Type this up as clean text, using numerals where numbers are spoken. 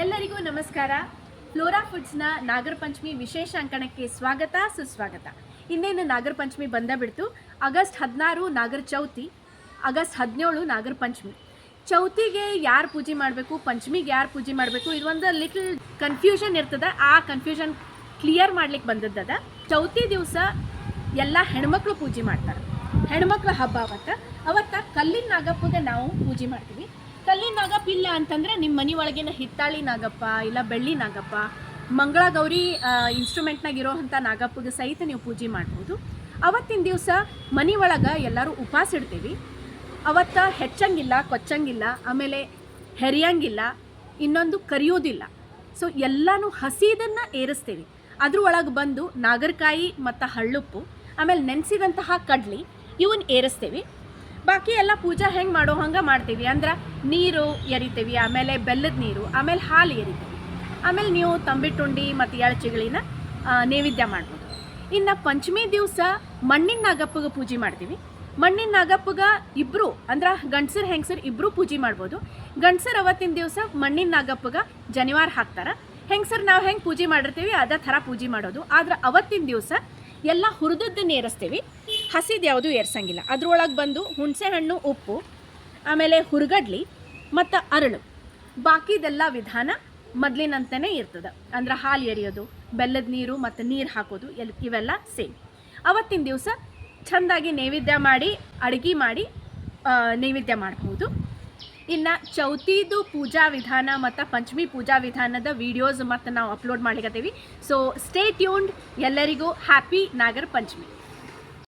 ಎಲ್ಲರಿಗೂ ನಮಸ್ಕಾರ. ಫ್ಲೋರಾ ಫುಡ್ಸ್ನ ನಾಗರ ಪಂಚಮಿ ವಿಶೇಷ ಅಂಕಣಕ್ಕೆ ಸ್ವಾಗತ ಸುಸ್ವಾಗತ. ಇನ್ನೇನು ನಾಗರ ಪಂಚಮಿ ಬಿಡ್ತು. ಆಗಸ್ಟ್ 16 ನಾಗರ ಚೌತಿ, ಆಗಸ್ಟ್ 17 ನಾಗರ ಪಂಚಮಿ. ಚೌತಿಗೆ ಯಾರು ಪೂಜೆ ಮಾಡಬೇಕು, ಪಂಚಮಿಗೆ ಯಾರು ಪೂಜೆ ಮಾಡಬೇಕು, ಇದೊಂದು ಲಿಟಲ್ ಕನ್ಫ್ಯೂಷನ್ ಇರ್ತದೆ. ಆ ಕನ್ಫ್ಯೂಷನ್ ಕ್ಲಿಯರ್ ಮಾಡ್ಲಿಕ್ಕೆ ಬಂದದ್ದದ. ಚೌತಿ ದಿವಸ ಎಲ್ಲ ಹೆಣ್ಮಕ್ಳು ಪೂಜೆ ಮಾಡ್ತಾರೆ. ಹೆಣ್ಮಕ್ಳ ಹಬ್ಬ ಅವತ್ತ ಕಲ್ಲಿನ ನಾಗಪ್ಪಗೆ ನಾವು ಪೂಜೆ ಮಾಡ್ತೀವಿ. ಕಲ್ಲಿನ ನಾಗಪ್ಪ ಇಲ್ಲ ಅಂತಂದರೆ ನಿಮ್ಮ ಮನೆ ಒಳಗಿನ ಹಿತ್ತಾಳಿ ನಾಗಪ್ಪ ಇಲ್ಲ ಬೆಳ್ಳಿ ನಾಗಪ್ಪ, ಮಂಗಳ ಗೌರಿ ಇನ್ಸ್ಟ್ರೂಮೆಂಟ್ನಾಗ ಇರೋವಂಥ ನಾಗಪ್ಪಗೆ ಸಹಿತ ನೀವು ಪೂಜೆ ಮಾಡ್ಬೋದು. ಅವತ್ತಿನ ದಿವಸ ಮನೆ ಒಳಗೆ ಎಲ್ಲರೂ ಉಪವಾಸ ಇಡ್ತೀವಿ. ಅವತ್ತು ಹೆಚ್ಚಂಗಿಲ್ಲ, ಕೊಚ್ಚಂಗಿಲ್ಲ, ಆಮೇಲೆ ಹೆರಿಯಂಗಿಲ್ಲ, ಇನ್ನೊಂದು ಕರಿಯೋದಿಲ್ಲ. ಸೊ ಎಲ್ಲನೂ ಹಸಿದನ್ನು ಏರಿಸ್ತೀವಿ. ಅದ್ರೊಳಗೆ ಬಂದು ನಾಗರಕಾಯಿ ಮತ್ತು ಹಳ್ಳುಪ್ಪು, ಆಮೇಲೆ ನೆನೆಸಿದಂತಹ ಕಡ್ಲಿ ಇವನ್ನ ಏರಿಸ್ತೀವಿ. ಬಾಕಿ ಎಲ್ಲ ಪೂಜಾ ಹೆಂಗೆ ಮಾಡೋ ಹಂಗೆ ಮಾಡ್ತೀವಿ. ಅಂದ್ರೆ ನೀರು ಎರಿತೀವಿ, ಆಮೇಲೆ ಬೆಲ್ಲದ ನೀರು, ಆಮೇಲೆ ಹಾಲು ಎರಿತೀವಿ. ಆಮೇಲೆ ನೀವು ತಂಬಿಟ್ಟುಂಡಿ ಮತ್ತು ಎಳ್ಚಿಗಳಿನ ನೈವೇದ್ಯ ಮಾಡ್ಬೋದು. ಇನ್ನು ಪಂಚಮಿ ದಿವಸ ಮಣ್ಣಿನ ನಾಗಪ್ಪಗೆ ಪೂಜೆ ಮಾಡ್ತೀವಿ. ಮಣ್ಣಿನ ನಾಗಪ್ಪಗೆ ಇಬ್ಬರು ಅಂದ್ರೆ ಗಂಡಸರು ಹೆಂಗಸರು ಇಬ್ಬರು ಪೂಜೆ ಮಾಡ್ಬೋದು. ಗಂಡಸರು ಅವತ್ತಿನ ದಿವಸ ಮಣ್ಣಿನ ನಾಗಪ್ಪಗೆ ಜನಿವಾರ ಹಾಕ್ತಾರೆ. ಹೆಂಗಸರು ನಾವು ಹೆಂಗೆ ಪೂಜೆ ಮಾಡಿರ್ತೀವಿ ಅದೇ ಥರ ಪೂಜೆ ಮಾಡೋದು. ಆದ್ರೆ ಅವತ್ತಿನ ದಿವಸ ಎಲ್ಲ ಹುರಿದದ್ದನ್ನು ಏರಿಸ್ತೀವಿ, ಹಸಿದು ಯಾವುದೂ ಏರ್ಸಂಗಿಲ್ಲ. ಅದ್ರೊಳಗೆ ಬಂದು ಹುಣಸೆ ಹಣ್ಣು, ಉಪ್ಪು, ಆಮೇಲೆ ಹುರ್ಗಡ್ಲಿ ಮತ್ತು ಅರಳು, ಬಾಕಿದೆಲ್ಲ ವಿಧಾನ ಮೊದಲಿನಂತೆಯೇ ಇರ್ತದೆ. ಅಂದ್ರೆ ಹಾಲು ಎರಿಯೋದು, ಬೆಲ್ಲದ ನೀರು ಮತ್ತು ನೀರು ಹಾಕೋದು ಇವೆಲ್ಲ ಸೇಮ್. ಅವತ್ತಿನ ದಿವಸ ಚೆಂದಾಗಿ ನೈವೇದ್ಯ ಮಾಡಿ, ಅಡುಗೆ ಮಾಡಿ ನೈವೇದ್ಯ ಮಾಡ್ಬೋದು. ಇನ್ನು ಚೌತಿದು ಪೂಜಾ ವಿಧಾನ ಮತ್ತು ಪಂಚಮಿ ಪೂಜಾ ವಿಧಾನದ ವೀಡಿಯೋಸ್ ಮತ್ತು ನಾವು ಅಪ್ಲೋಡ್ ಮಾಡ್ಲಿಕ್ಕತ್ತೀವಿ. So stay tuned. ಎಲ್ಲರಿಗೂ ಹ್ಯಾಪಿ ನಾಗರ ಪಂಚಮಿ.